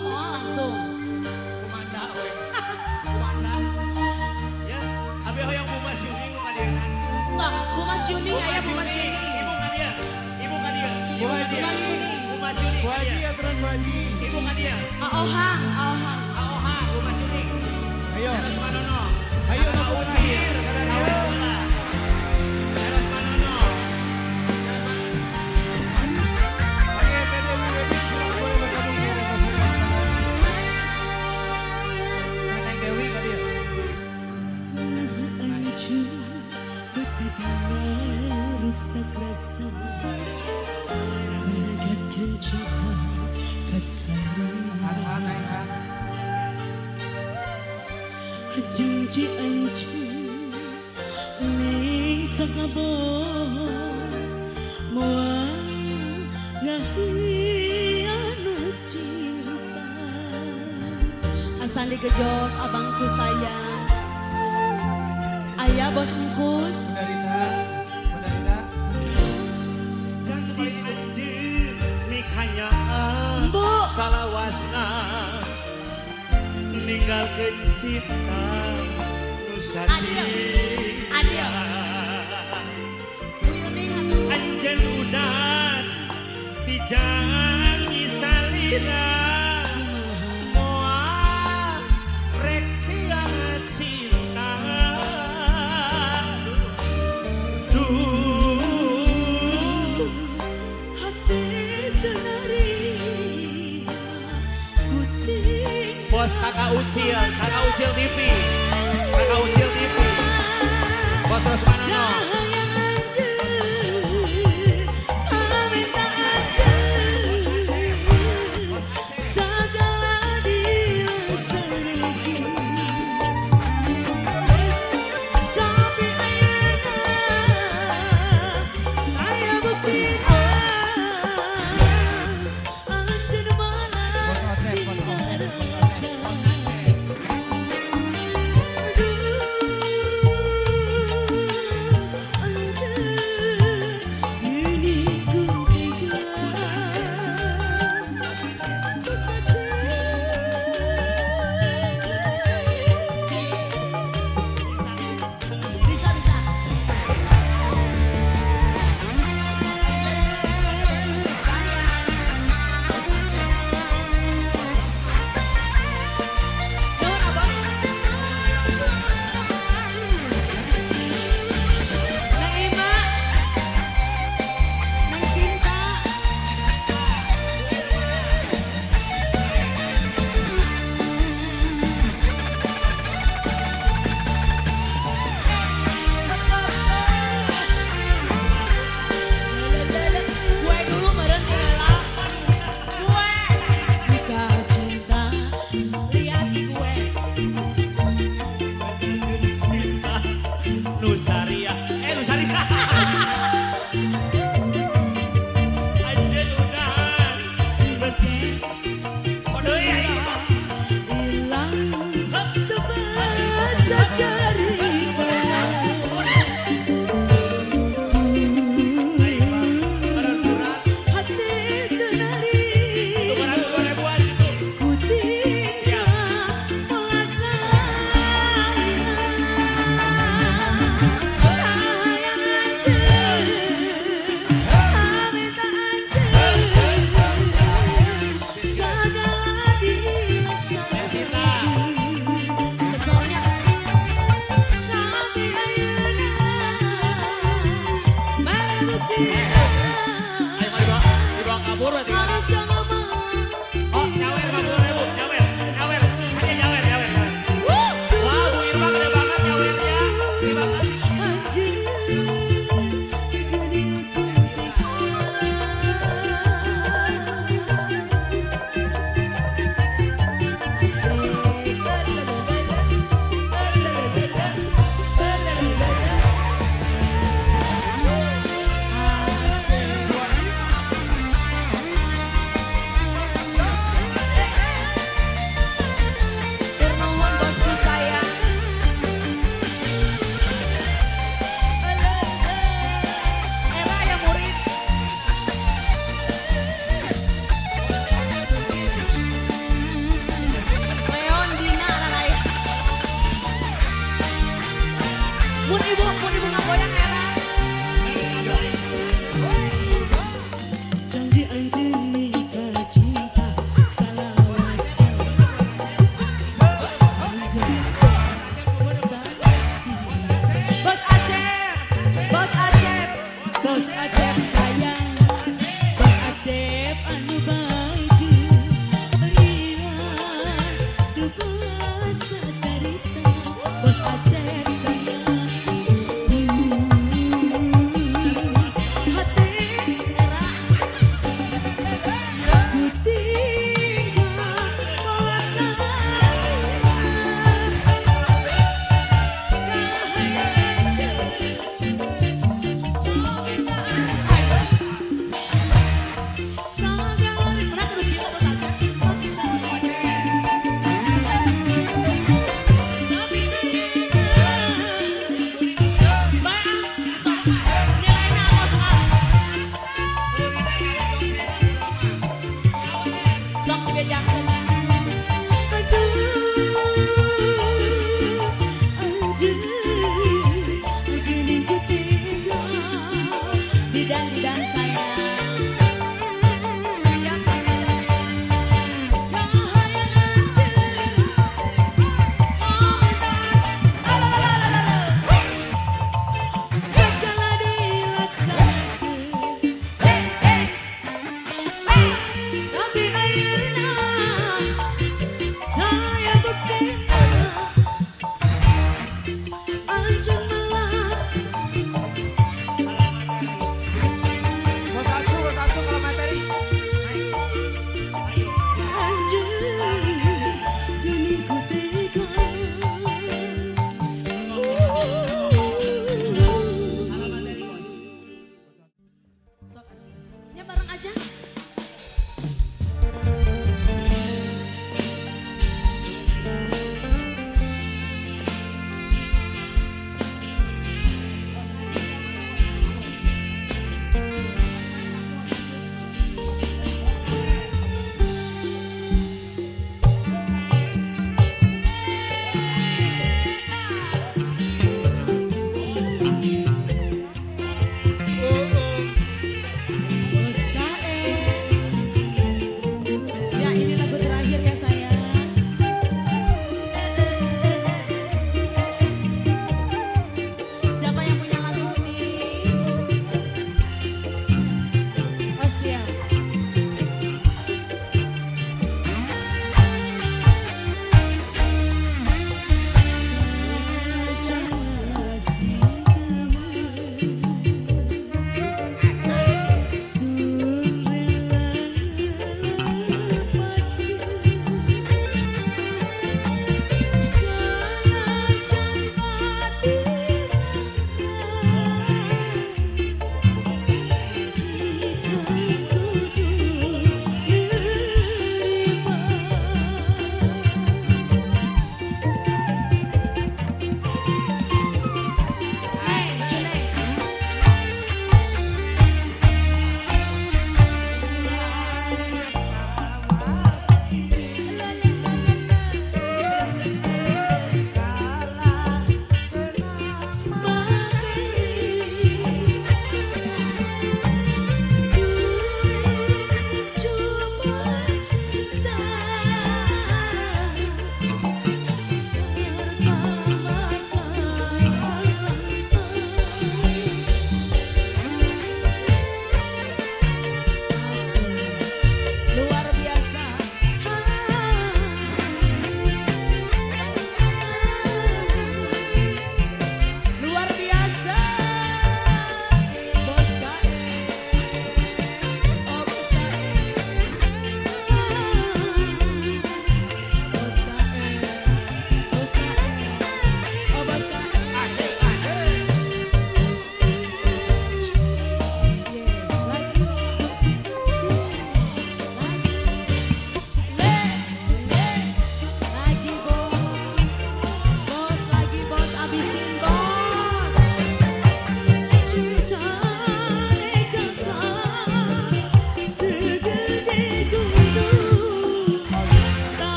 mau langsung. Kumanda we. Kumanda. Ya, abi hoyong Bu Mas Yuni ku kadieunan. Sok, Bu Mas Yuni aya Bu Mas Yuni. Ibu ka dia. Ibu ka dia. Bu Mas Yuni. Bu Mas Yuni. Bu Haji ya terus Bu Haji. Ibu ka dia. Aohang. Aoha Bu Mas Yuni. Ayo. Terus Manono. Ayo Kakak Bu Uci. Haji. Kakak Bola. Terus Manono. Terus Manono. Oke, Tede Wiwedi silakan boleh bergabung di Republik Neneng Dewi tadi ya. Hal-hal naik kan. Janji anjing ning sakabo moal ngahianat cinta Asan digejos abangku sayang. Aya bos engkus. Bunda Rita. Janji anjeun nikahnya Bu. salawasna ninggalkeun cinta nu Adil. Bu Yuni atuh. Anjeun udan ti janji salira moal rek hianat cinta duh hati tenari kuting bos kakak Ucil TV bos Rosmanono yang anjing aminta anjing segala dia sergi tapi ayah buktinya anjing malah Bos Ocep, Bos Ocep. Bisa. Nuhun, Abos. Neng Ima. Neng Sinta. Gue dulu meren rela. Gue. nikah cinta Lihat di gue. cinta Nusaria Nusaria anjeun udan bercinta podo ya hilang tebas cerita hati tenari kutika merasa sayang anjing aminta anjing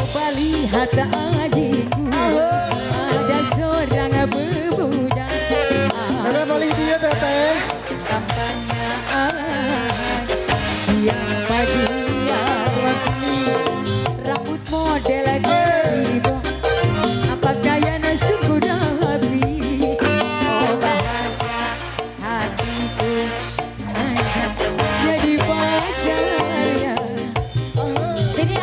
Coba lihat adikku, ada seorang pemuda. Ada paling dia teteh. Tampaknya siapa dia? Rambut model geribo, pakaian sungguh rapi. Oh bahagia hatiku angkat jadi pacarnya. Sini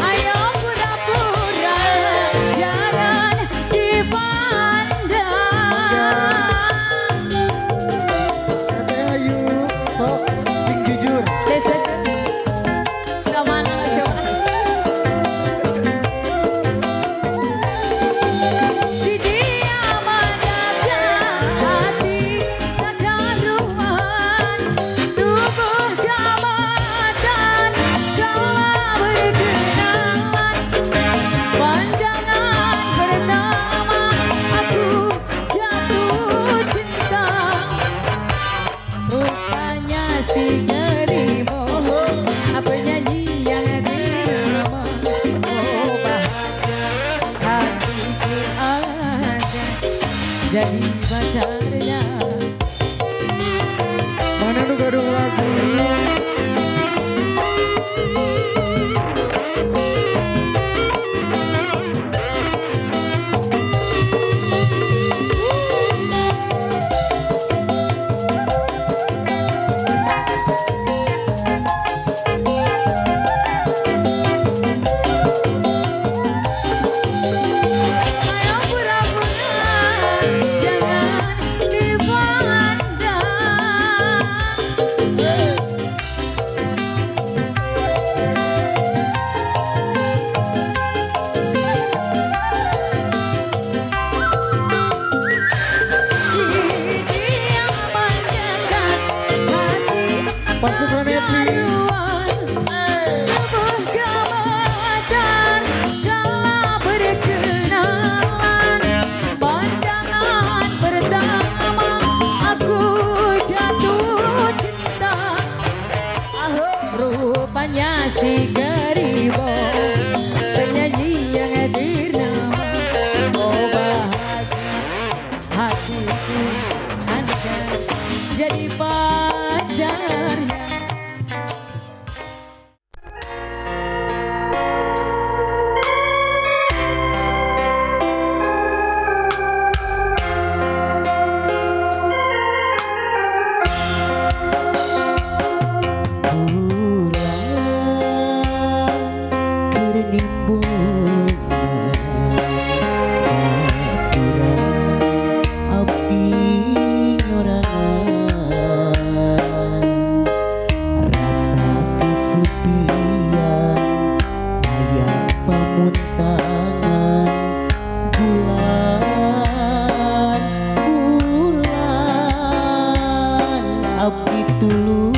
ayo pura-pura jangan dipandang. Teteh ayu, sok sing jujur. Desa kemana coba? Si dia menatap hati tak karuan, tubuh gamatan kala berkenalan. Pandangan pertama aku jatuh cinta, rupanya si Geribo, penyanyi yang ternama. Oh bahagia hatiku ada jadi pacarnya. Mana nu gadung lagu? Ayo pura-pura jangan dipandang. Si dia menatap hati Pasukan Epi. tubuh gamatan kala berkenalan. Pandangan pertama aku jatuh cinta, rupanya si Geribo, penyanyi yang ternama. Oh bahagia hatiku angkat jadi pacarnya. Abdi tulungan.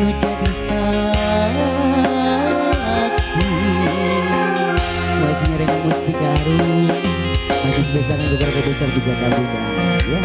jadi saksi. Masih dengan Mustika Harum, masih sebesar yang keluarga besar juga tabungan ya.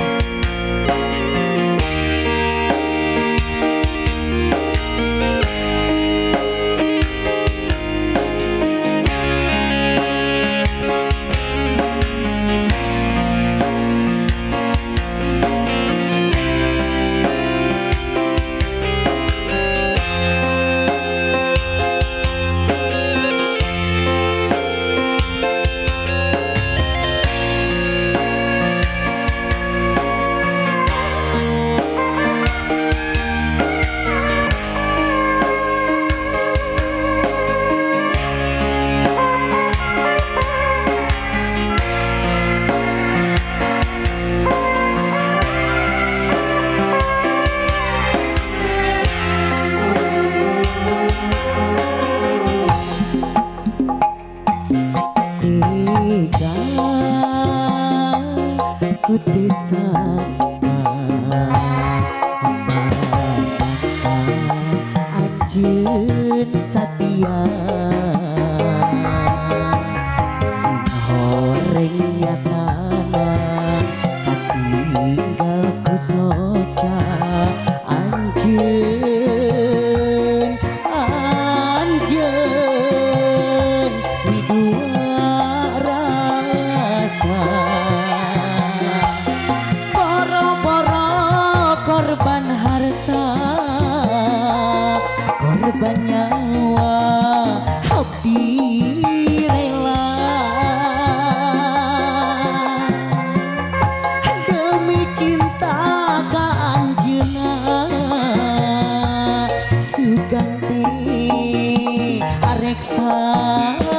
Ku disangka anjeun satia sing horeng nyatana katinggal ku soca anjeun widua rasa korban harta, korban nyawa, abdi rela demi cinta ka anjeunna Sugante arek satia.